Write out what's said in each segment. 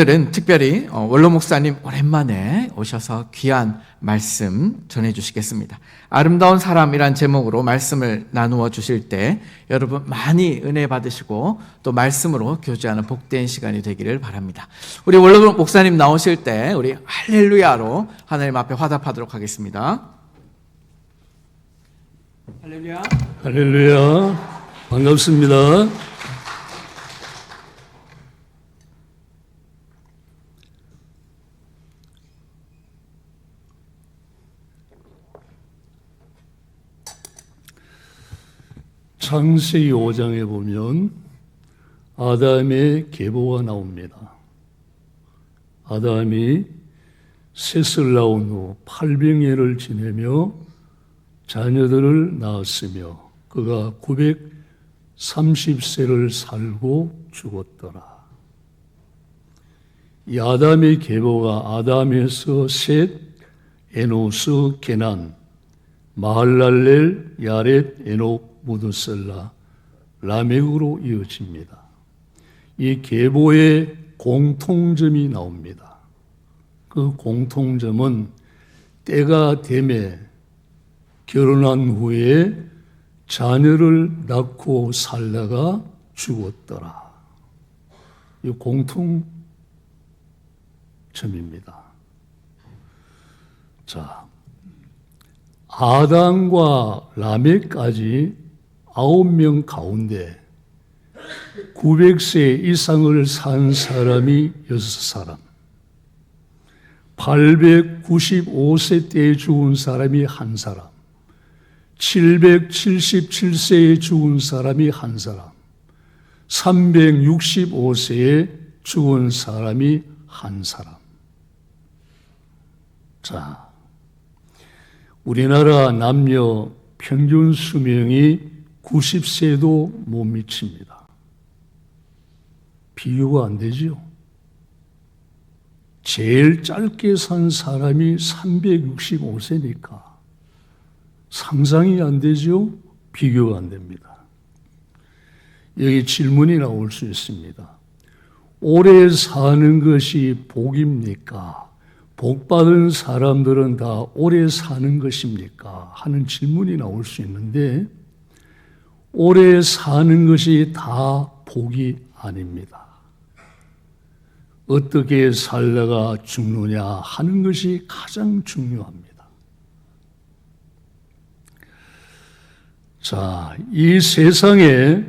오늘은 특별히 원로 목사님 오랜만에 오셔서 귀한 말씀 전해주시겠습니다. 아름다운 사람이란 제목으로 말씀을 나누어 주실 때 여러분 많이 은혜 받으시고 또 말씀으로 교제하는 복된 시간이 되기를 바랍니다. 우리 원로 목사님 나오실 때 우리 할렐루야로 하나님 앞에 화답하도록 하겠습니다. 할렐루야. 할렐루야. 반갑습니다. 창세기 5장에 보면 아담의 계보가 나옵니다. 아담이 셋을 낳은 후 800년을 지내며 자녀들을 낳았으며 그가 930세를 살고 죽었더라. 이 아담의 계보가 아담에서 셋, 에노스, 게난, 마할랄렐, 야렛, 에녹, 무드셀라, 라멕으로 이어집니다. 이 계보의 공통점이 나옵니다. 그 공통점은 때가 되매 결혼한 후에 자녀를 낳고 살다가 죽었더라. 이 공통점입니다. 자, 아담과 라멕까지 9명 가운데 900세 이상을 산 사람이 6사람, 895세 때에 죽은 사람이 1사람, 777세에 죽은 사람이 1사람, 365세에 죽은 사람이 1사람. 자, 우리나라 남녀 평균 수명이 90세도 못 미칩니다. 비교가 안 되죠. 제일 짧게 산 사람이 365세니까 상상이 안 되죠. 비교가 안 됩니다. 여기 질문이 나올 수 있습니다. 오래 사는 것이 복입니까? 복받은 사람들은 다 오래 사는 것입니까? 하는 질문이 나올 수 있는데 오래 사는 것이 다 복이 아닙니다. 어떻게 살다가 죽느냐 하는 것이 가장 중요합니다. 자, 이 세상에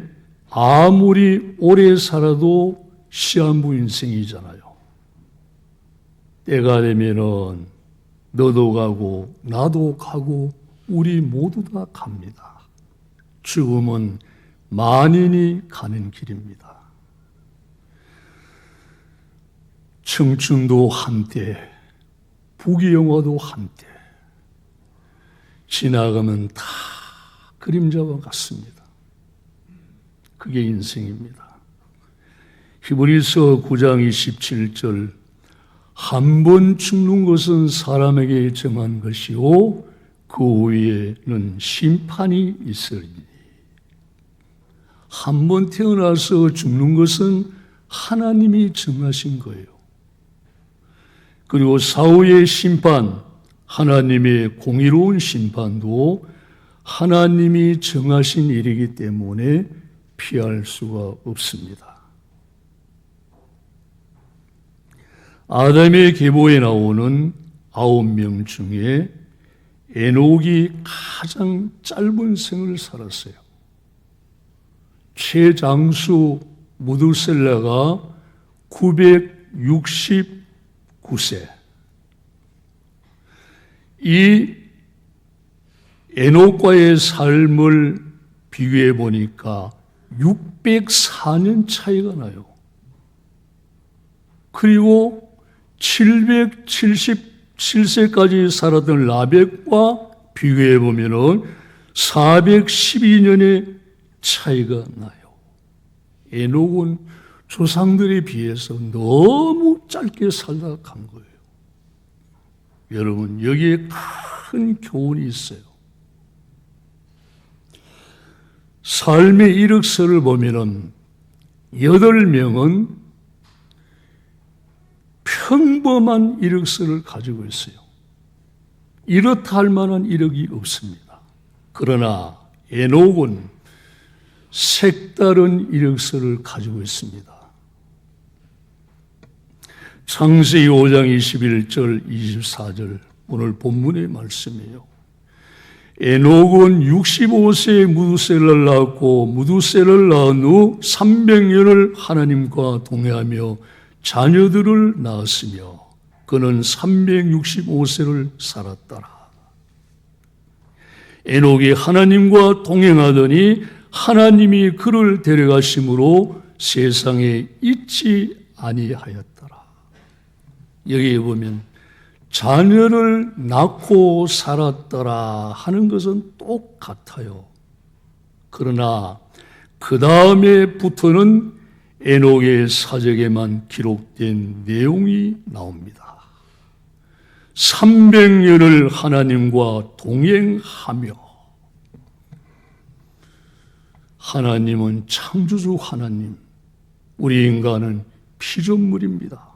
아무리 오래 살아도 시한부 인생이잖아요. 때가 되면은 너도 가고 나도 가고 우리 모두 다 갑니다. 죽음은 만인이 가는 길입니다. 청춘도 한때, 부귀영화도 한때, 지나가면 다 그림자와 같습니다. 그게 인생입니다. 히브리서 9장 27절 한 번 죽는 것은 사람에게 정한 것이요 그 후에는 심판이 있으리니. 한 번 태어나서 죽는 것은 하나님이 정하신 거예요. 그리고 사후의 심판, 하나님의 공의로운 심판도 하나님이 정하신 일이기 때문에 피할 수가 없습니다. 아담의 계보에 나오는 9명 중에 에녹이 가장 짧은 생을 살았어요. 최장수 무드셀라가 969세. 이 에녹과의 삶을 비교해 보니까 604년 차이가 나요. 그리고 777세까지 살았던 라멕과 비교해 보면은 412년의 차이가 나요. 에녹은 조상들에 비해서 너무 짧게 살다가 간 거예요. 여러분, 여기에 큰 교훈이 있어요. 삶의 이력서를 보면은 8명은 평범한 이력서를 가지고 있어요. 이렇다 할 만한 이력이 없습니다. 그러나 에녹은 색다른 이력서를 가지고 있습니다. 창세기 5장 21절 24절 오늘 본문의 말씀이에요. 에녹은 65세에 무두셀을 낳았고 무두셀을 낳은 후 300년을 하나님과 동행하며 자녀들을 낳았으며 그는 365세를 살았더라. 에녹이 하나님과 동행하더니 하나님이 그를 데려가심으로 세상에 있지 아니하였더라. 여기에 보면 자녀를 낳고 살았더라 하는 것은 똑같아요. 그러나 그 다음에부터는 에녹의 사적에만 기록된 내용이 나옵니다. 300년을 하나님과 동행하며, 하나님은 창조주 하나님, 우리 인간은 피조물입니다.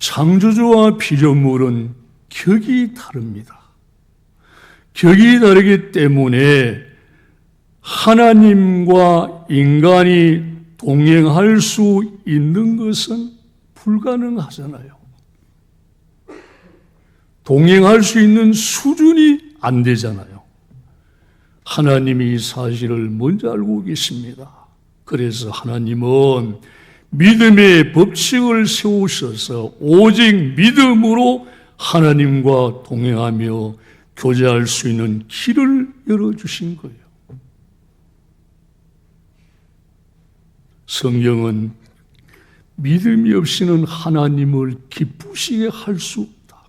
창조주와 피조물은 격이 다릅니다. 격이 다르기 때문에 하나님과 인간이 동행할 수 있는 것은 불가능하잖아요. 동행할 수 있는 수준이 안 되잖아요. 하나님이 이 사실을 먼저 알고 계십니다. 그래서 하나님은 믿음의 법칙을 세우셔서 오직 믿음으로 하나님과 동행하며 교제할 수 있는 길을 열어주신 거예요. 성경은 믿음이 없이는 하나님을 기쁘시게 할 수 없다.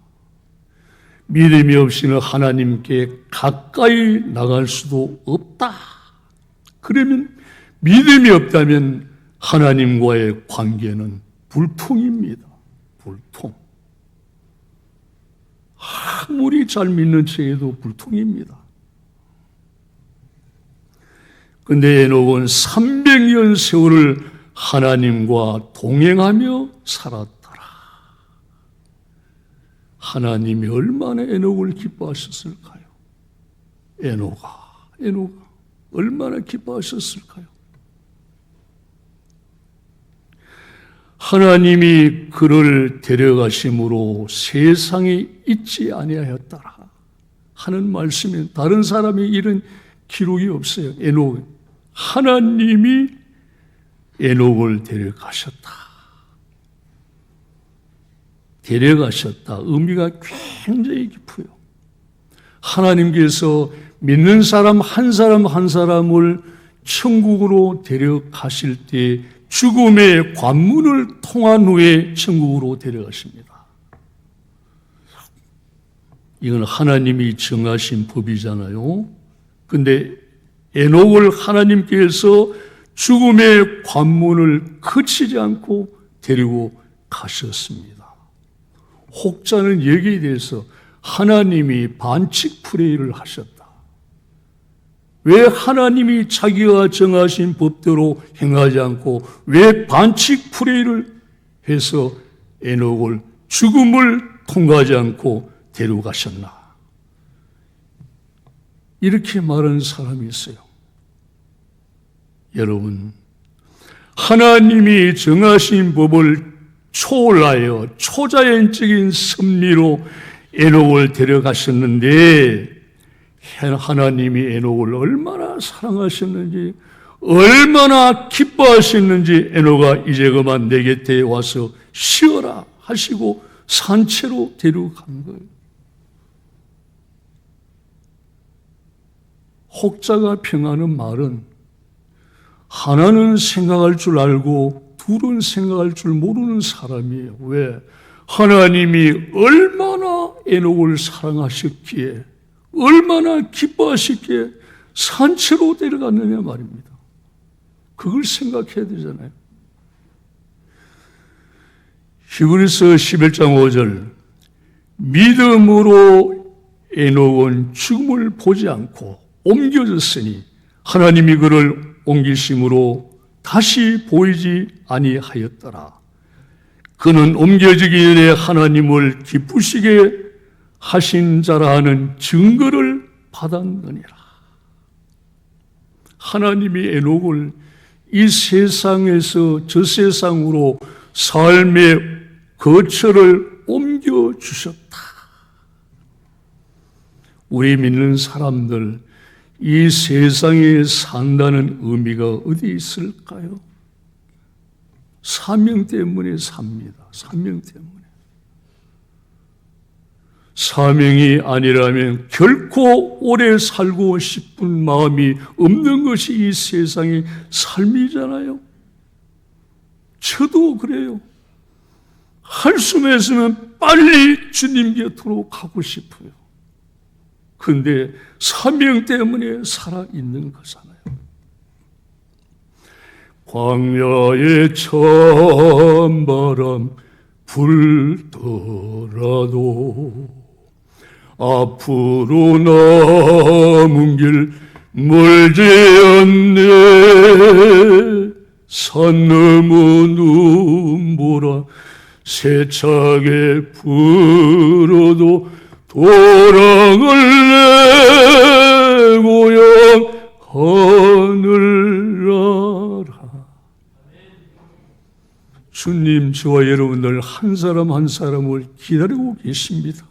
믿음이 없이는 하나님께 가까이 나갈 수도 없다. 그러면 믿음이 없다면 하나님과의 관계는 불통입니다. 불통. 아무리 잘 믿는 척해도 불통입니다. 근데 에녹은 300년 세월을 하나님과 동행하며 살았더라. 하나님이 얼마나 에녹을 기뻐하셨을까요? 에녹아 얼마나 기뻐하셨을까요? 하나님이 그를 데려가심으로 세상에 있지 아니하였더라 하는 말씀이, 다른 사람이 이런 기록이 없어요. 에녹, 하나님이 에녹을 데려가셨다. 의미가 굉장히 깊어요. 하나님께서 믿는 사람 한 사람을 천국으로 데려가실 때 죽음의 관문을 통한 후에 천국으로 데려가십니다. 이건 하나님이 정하신 법이잖아요. 근데 에녹을 하나님께서 죽음의 관문을 거치지 않고 데리고 가셨습니다. 혹자는 여기에 대해서 하나님이 반칙 프레이를 하셨다. 왜 하나님이 자기가 정하신 법대로 행하지 않고 왜 반칙 프레이를 해서 에녹을 죽음을 통과하지 않고 데려가셨나? 이렇게 말하는 사람이 있어요. 여러분, 하나님이 정하신 법을 초월하여 초자연적인 섭리로 에녹을 데려가셨는데 하나님이 에녹을 얼마나 사랑하셨는지, 얼마나 기뻐하셨는지 에녹아 이제 그만 내 곁에 와서 쉬어라 하시고 산채로 데려간 거예요. 혹자가 평하는 말은 하나는 생각할 줄 알고 둘은 생각할 줄 모르는 사람이에요. 왜? 하나님이 얼마나 에녹을 사랑하셨기에, 얼마나 기뻐하셨기에 산채로 데려갔느냐 말입니다. 그걸 생각해야 되잖아요. 히브리서 11장 5절, 믿음으로 에녹은 죽음을 보지 않고 옮겨졌으니 하나님이 그를 옮기심으로 다시 보이지 아니하였더라. 그는 옮겨지기 전에 하나님을 기쁘시게 하신 자라 하는 증거를 받았느니라. 하나님이 에녹을 이 세상에서 저 세상으로 삶의 거처를 옮겨주셨다. 우리 믿는 사람들, 이 세상에 산다는 의미가 어디 있을까요? 사명 때문에 삽니다. 사명 때문에. 사명이 아니라면 결코 오래 살고 싶은 마음이 없는 것이 이 세상의 삶이잖아요. 저도 그래요. 할 수만 있으면 빨리 주님 곁으로 가고 싶어요. 근데 사명 때문에 살아있는 거잖아요. 광야의 찬바람 불더라도 앞으로 남은 길 멀지 않네. 산 넘어 눈보라 세차게 불어도 도랑을 내 고향 하늘나라. 주님, 저와 여러분들 한 사람 한 사람을 기다리고 계십니다.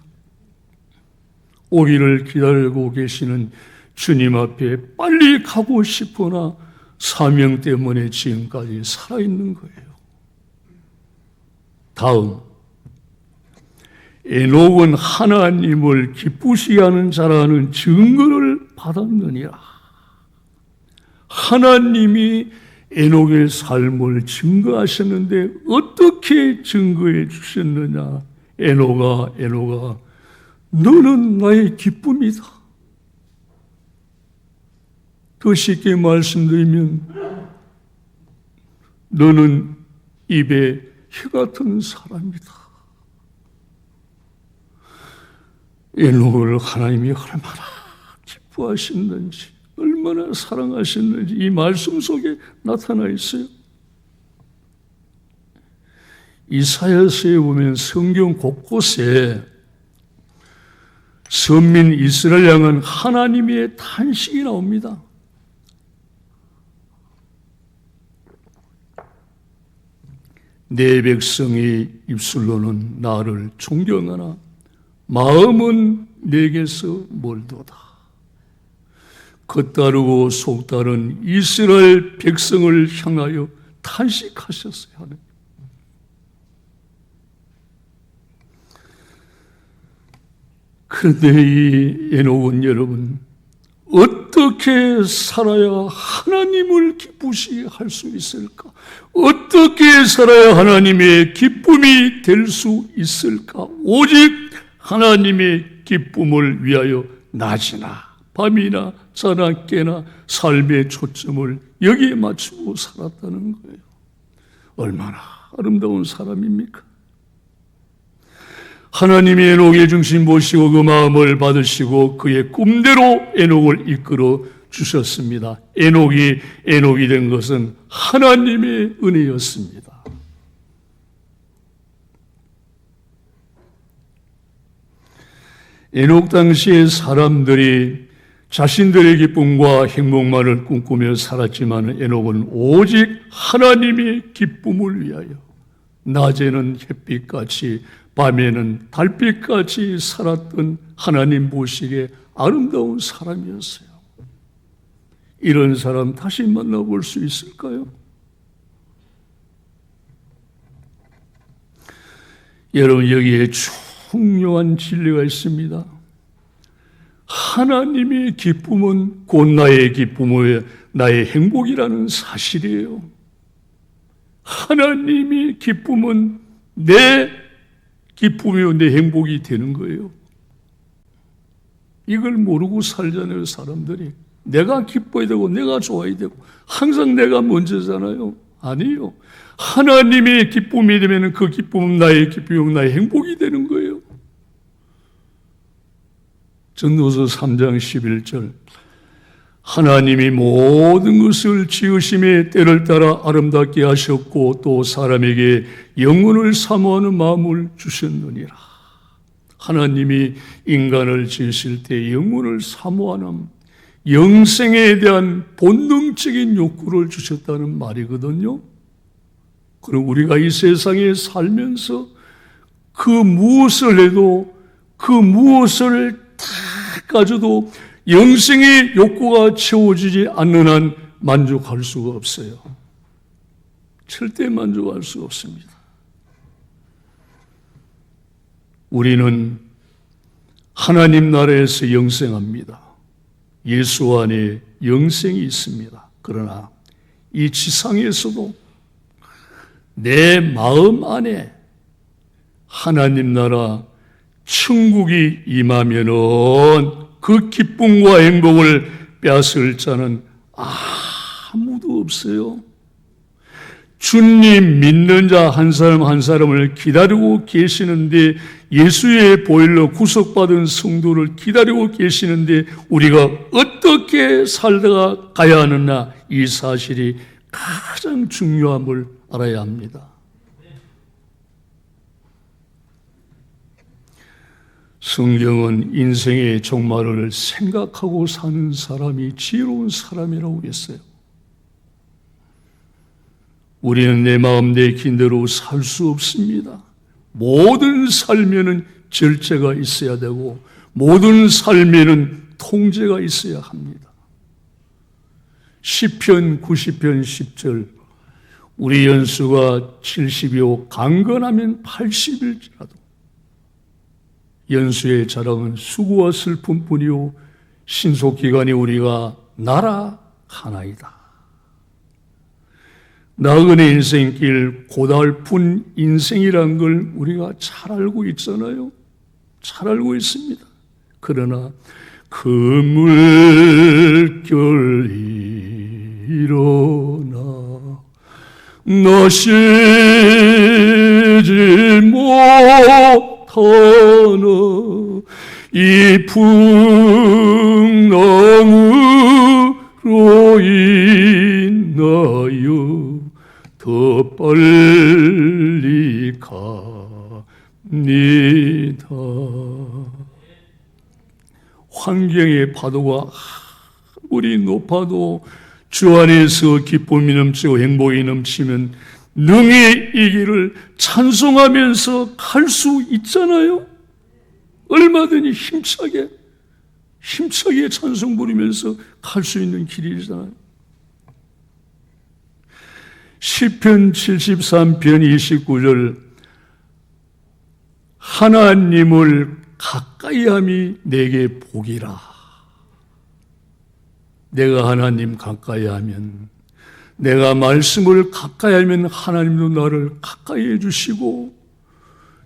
오기를 기다리고 계시는 주님 앞에 빨리 가고 싶으나 사명 때문에 지금까지 살아있는 거예요. 다음, 에녹은 하나님을 기쁘시게 하는 자라는 증거를 받았느니라. 하나님이 에녹의 삶을 증거하셨는데 어떻게 증거해 주셨느냐? 에녹아, 에녹아, 너는 나의 기쁨이다. 더 쉽게 말씀드리면 너는 입에 혀 같은 사람이다. 에녹을 하나님이 얼마나 기뻐하셨는지, 얼마나 사랑하셨는지 이 말씀 속에 나타나 있어요. 이사야서에 보면 성경 곳곳에 선민 이스라엘 향한 하나님의 탄식이 나옵니다. 내 백성의 입술로는 나를 존경하나 마음은 내게서 멀도다. 겉다르고 속다른 이스라엘 백성을 향하여 탄식하셨어요. 하나님. 그런데 이 에녹은 여러분, 어떻게 살아야 하나님을 기쁘시게 할 수 있을까? 어떻게 살아야 하나님의 기쁨이 될 수 있을까? 오직 하나님의 기쁨을 위하여 낮이나 밤이나 자나 깨나 삶의 초점을 여기에 맞추고 살았다는 거예요. 얼마나 아름다운 사람입니까? 하나님이 에녹의 중심 보시고 그 마음을 받으시고 그의 꿈대로 에녹을 이끌어 주셨습니다. 에녹이 된 것은 하나님의 은혜였습니다. 에녹 당시의 사람들이 자신들의 기쁨과 행복만을 꿈꾸며 살았지만 에녹은 오직 하나님의 기쁨을 위하여 낮에는 햇빛같이 밤에는 달빛같이 살았던 하나님 보시기에 아름다운 사람이었어요. 이런 사람 다시 만나볼 수 있을까요? 여러분, 여기에 중요한 진리가 있습니다. 하나님의 기쁨은 곧 나의 기쁨이요 나의 행복이라는 사실이에요. 하나님의 기쁨은 내 기쁨이요 내 행복이 되는 거예요. 이걸 모르고 살잖아요, 사람들이. 내가 기뻐야 되고 내가 좋아야 되고 항상 내가 먼저잖아요. 아니요. 하나님의 기쁨이 되면 그 기쁨은 나의 기쁨이요 나의 행복이 되는 거예요. 전도서 3장 11절, 하나님이 모든 것을 지으심의 때를 따라 아름답게 하셨고 또 사람에게 영혼을 사모하는 마음을 주셨느니라. 하나님이 인간을 지으실 때 영혼을 사모하는 영생에 대한 본능적인 욕구를 주셨다는 말이거든요. 그럼 우리가 이 세상에 살면서 그 무엇을 해도 그 무엇을 다 가져도 영생의 욕구가 채워지지 않는 한 만족할 수가 없어요. 절대 만족할 수가 없습니다. 우리는 하나님 나라에서 영생합니다. 예수 안에 영생이 있습니다. 그러나 이 지상에서도 내 마음 안에 하나님 나라 천국이 임하면은 그 기쁨과 행복을 빼앗을 자는 아무도 없어요. 주님 믿는 자 한 사람 한 사람을 기다리고 계시는데, 예수의 보혈로 구속받은 성도를 기다리고 계시는데 우리가 어떻게 살다가 가야 하느냐, 이 사실이 가장 중요함을 알아야 합니다. 성경은 인생의 종말을 생각하고 사는 사람이 지혜로운 사람이라고 했어요. 우리는 내 마음 내 긴대로 살 수 없습니다. 모든 삶에는 절제가 있어야 되고 모든 삶에는 통제가 있어야 합니다. 시편 90편 10절, 우리 연수가 70이요 강건하면 80일지라도 연수의 자랑은 수고와 슬픔뿐이요 신속기간에 우리가 날아가나이다. 나그네 인생길, 고달픈 인생이란 걸 우리가 잘 알고 있잖아요. 잘 알고 있습니다. 그러나 그 물결 일어나 나 쉬지 못하나 이 풍랑으로 인하여 더 빨리 갑니다. 환경의 파도가 아무리 높아도 주 안에서 기쁨이 넘치고 행복이 넘치면 능히 이 길을 찬송하면서 갈 수 있잖아요. 얼마든지 힘차게 찬송 부르면서 갈 수 있는 길이잖아요. 시편 73편 29절, 하나님을 가까이함이 내게 복이라. 내가 하나님 가까이 하면, 내가 말씀을 가까이 하면 하나님도 나를 가까이 해주시고,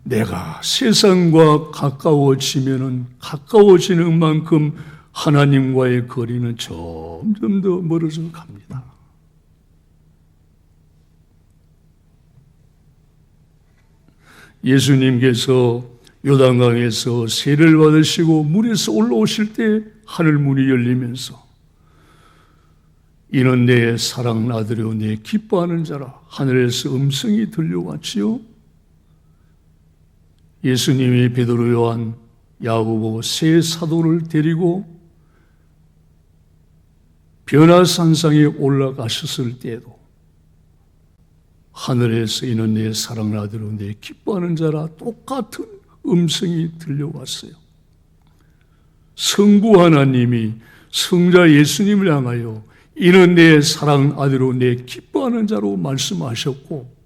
내가 세상과 가까워지면은 가까워지는 만큼 하나님과의 거리는 점점 더 멀어져 갑니다. 예수님께서 요단강에서 세례를 받으시고 물에서 올라오실 때 하늘 문이 열리면서 이는 내 사랑하는 아들이요 내 기뻐하는 자라, 하늘에서 음성이 들려왔지요. 예수님이 베드로, 요한, 야고보 세 사도를 데리고 변화산상에 올라가셨을 때에도 하늘에서 이는 내 사랑하는 아들이요 내 기뻐하는 자라 똑같은 음성이 들려왔어요. 성부 하나님이 성자 예수님을 향하여 이는 내 사랑하는 아들이요 내 기뻐하는 자로 말씀하셨고,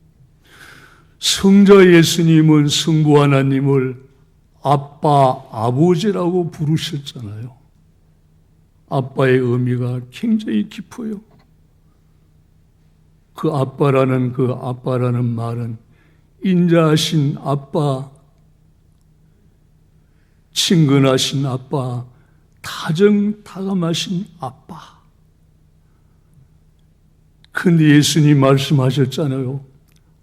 성자 예수님은 성부 하나님을 아빠, 아버지라고 부르셨잖아요. 아빠의 의미가 굉장히 깊어요. 그 아빠라는 말은 인자하신 아빠, 친근하신 아빠, 다정다감하신 아빠. 근데 예수님 말씀하셨잖아요.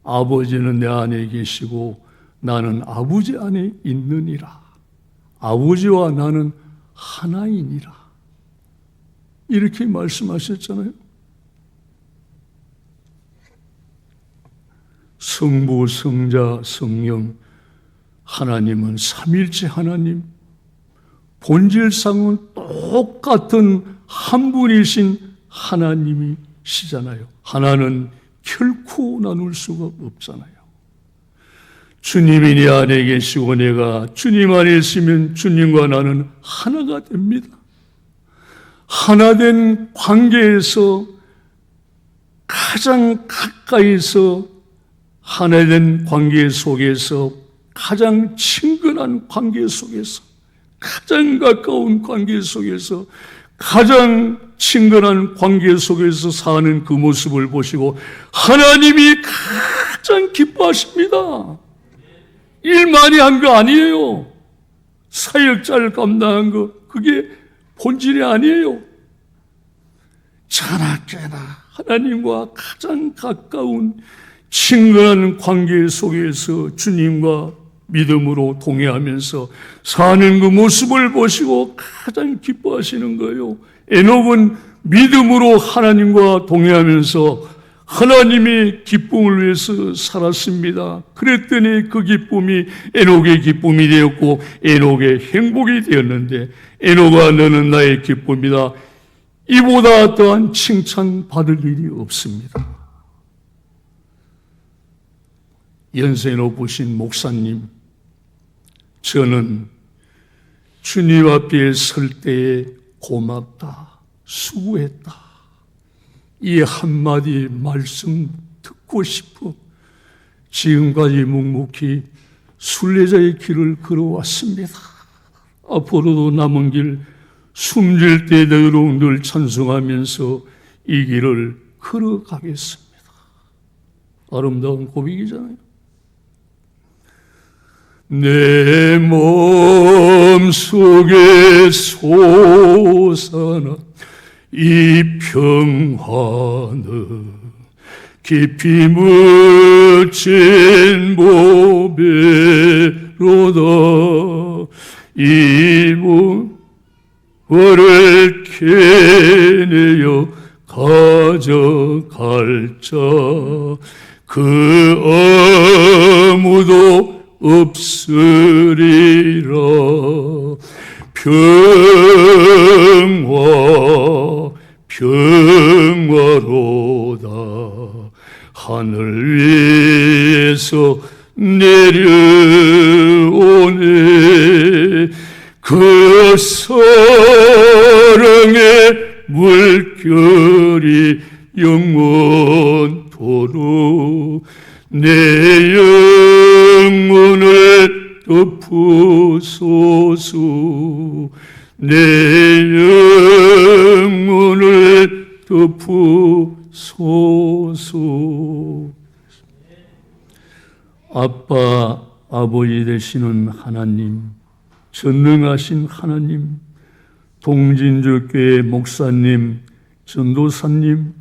아버지는 내 안에 계시고 나는 아버지 안에 있느니라. 아버지와 나는 하나이니라. 이렇게 말씀하셨잖아요. 성부, 성자, 성령, 하나님은 삼일체 하나님, 본질상은 똑같은 한 분이신 하나님이시잖아요. 하나는 결코 나눌 수가 없잖아요. 주님이 내 안에 계시고 내가 주님 안에 있으면 주님과 나는 하나가 됩니다. 하나된 관계에서 가장 가까이서 하나된 관계 속에서 가장 친근한 관계 속에서 가장 가까운 관계 속에서 가장 친근한 관계 속에서 사는 그 모습을 보시고 하나님이 가장 기뻐하십니다. 일 많이 한 거 아니에요. 사역자를 감당한 거 그게 본질이 아니에요. 자나깨나 하나님과 가장 가까운 친근한 관계 속에서 주님과 믿음으로 동행하면서 사는 그 모습을 보시고 가장 기뻐하시는 거예요. 에녹은 믿음으로 하나님과 동행하면서 하나님의 기쁨을 위해서 살았습니다. 그랬더니 그 기쁨이 에녹의 기쁨이 되었고 에녹의 행복이 되었는데 에녹아 너는 나의 기쁨이다. 이보다 더한 칭찬받을 일이 없습니다. 연세 높으신 목사님, 저는 주님 앞에 설 때에 고맙다, 수고했다, 이 한마디 말씀 듣고 싶어 지금까지 묵묵히 순례자의 길을 걸어왔습니다. 앞으로도 남은 길 숨질 때도록 늘 찬송하면서 이 길을 걸어가겠습니다. 아름다운 고백이잖아요. 내 몸속에 솟아나 이 평화는 깊이 묻힌 보배로다. 이 몸을 캐내어 가져갈 자 그 아무도 없으리라. 평화로다. 하늘 위에서 내려오네. 그 사랑의 물결이 영원토록 내 영혼을 덮으소서. 내 영혼을 덮으소서. 아빠, 아버지 되시는 하나님, 전능하신 하나님, 동진주교회 목사님, 전도사님,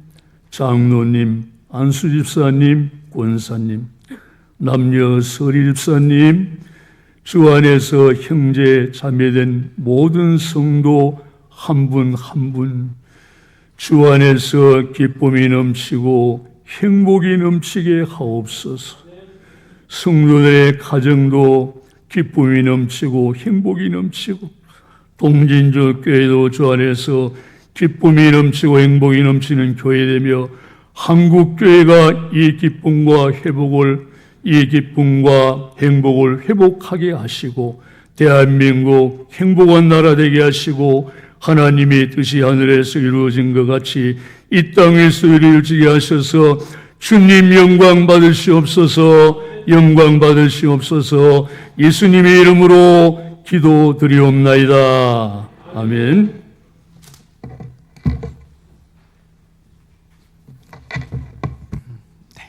장로님, 안수집사님, 권사님, 남녀 서리집사님, 주 안에서 형제 자매된 모든 성도 한 분 한 분, 주 안에서 기쁨이 넘치고 행복이 넘치게 하옵소서. 성도들의 가정도 기쁨이 넘치고 행복이 넘치고, 동진주 교회도 주 안에서 기쁨이 넘치고 행복이 넘치는 교회되며 한국교회가 이 기쁨과 행복을 회복하게 하시고 대한민국 행복한 나라 되게 하시고 하나님의 뜻이 하늘에서 이루어진 것 같이 이 땅에서 이루어지게 하셔서 주님 영광 받으시옵소서. 영광 받으시옵소서. 예수님의 이름으로 기도드리옵나이다. 아멘.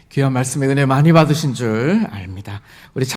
귀한 말씀에 은혜 많이 받으신 줄 압니다. 우리